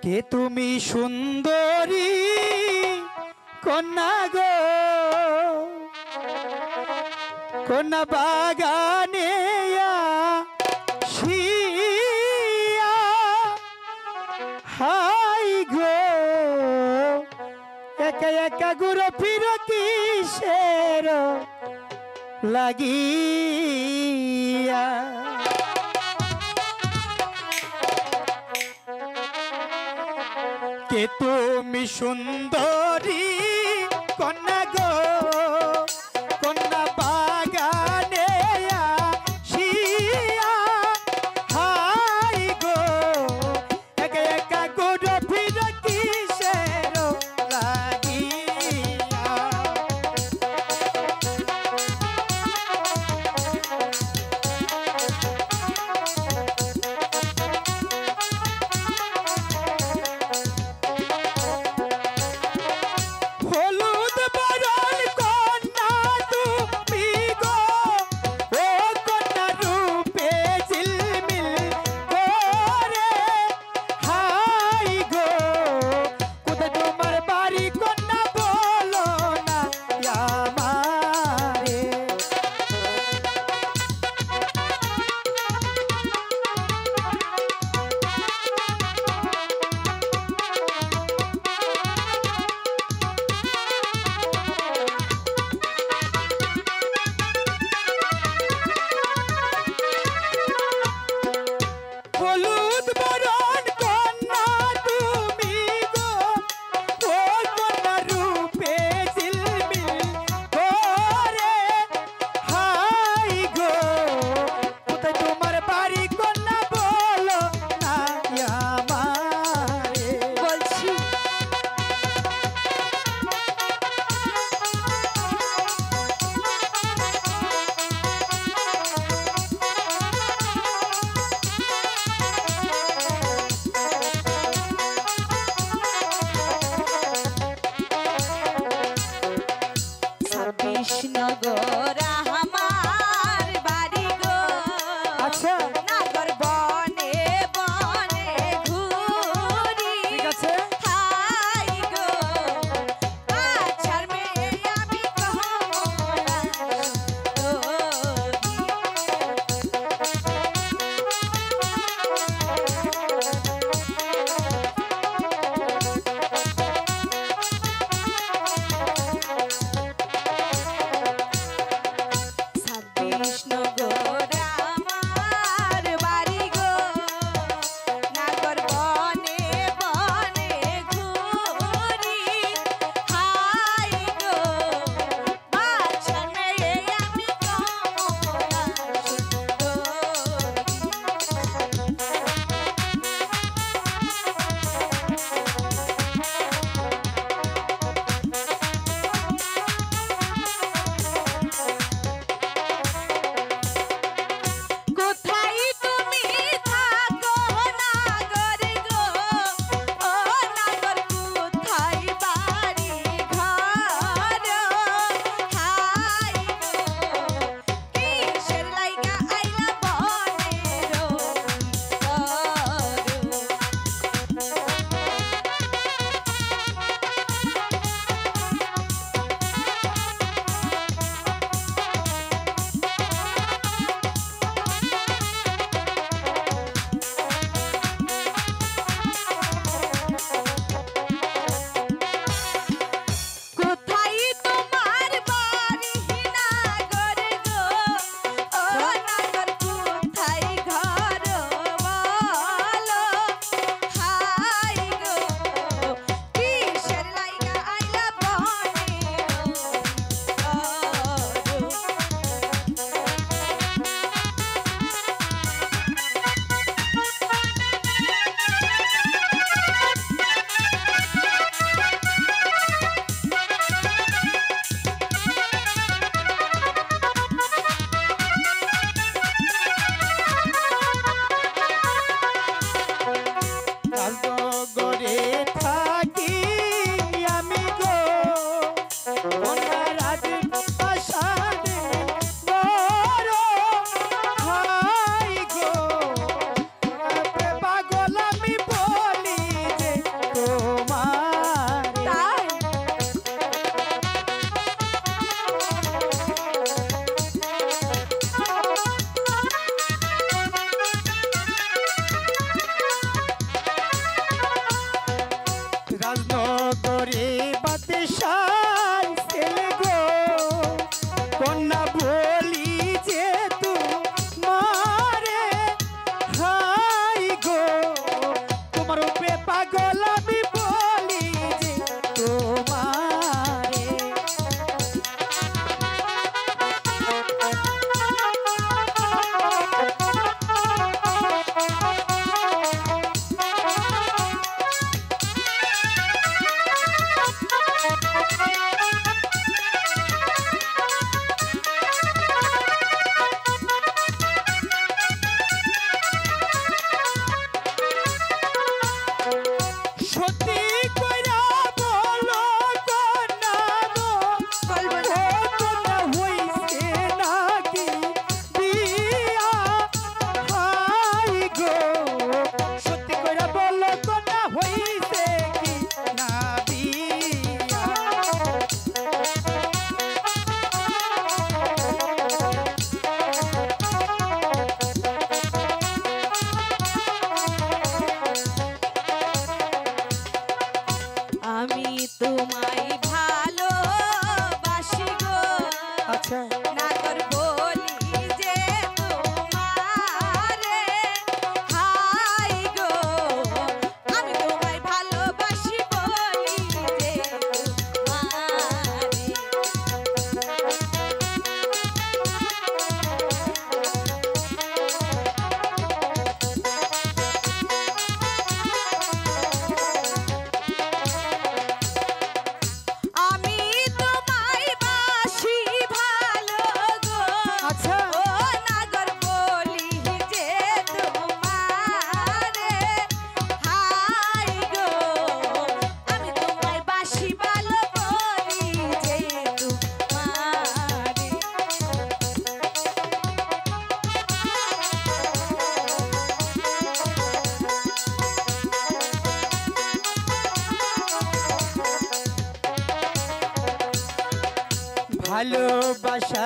কে তুমি সুন্দরী কন্যা গো, কন্যা বাগানে শিয়া হাই গো, একা একা গুরু ফির কিসের লাগিয়া। কে তুমি সুন্দরী কন্যা গো, কন্যা বাগানে শিয়া হাই গো, একা একা গুরু ফির কিসের লাগিয়া। স্পেশাল ছেলে গো কন্যা বলি যে তোমারে হাই গো তোমার উপরে পাগল আমি বলি যে তোমারে সত্যি কইরা বলো কন্যা গো কন্যা হইছে নাকি বিয়া হাই গো সত্যি কইরা বলো কন্যা হইছে কি না বিয়া আমি তোমায় ভালোবাসি গো আচ্ছা নাগর বলি যে তোমারে হাই গো আমি তোমায় ভালোবাসি বলি যে তোমারে আমি তোমায় বাসি ভালো গো আচ্ছা ও নাগর বলি যে তোমারে হাই গো আমি তোমায় বাসি ভালো বলি যে তোমারে ভালোবাসা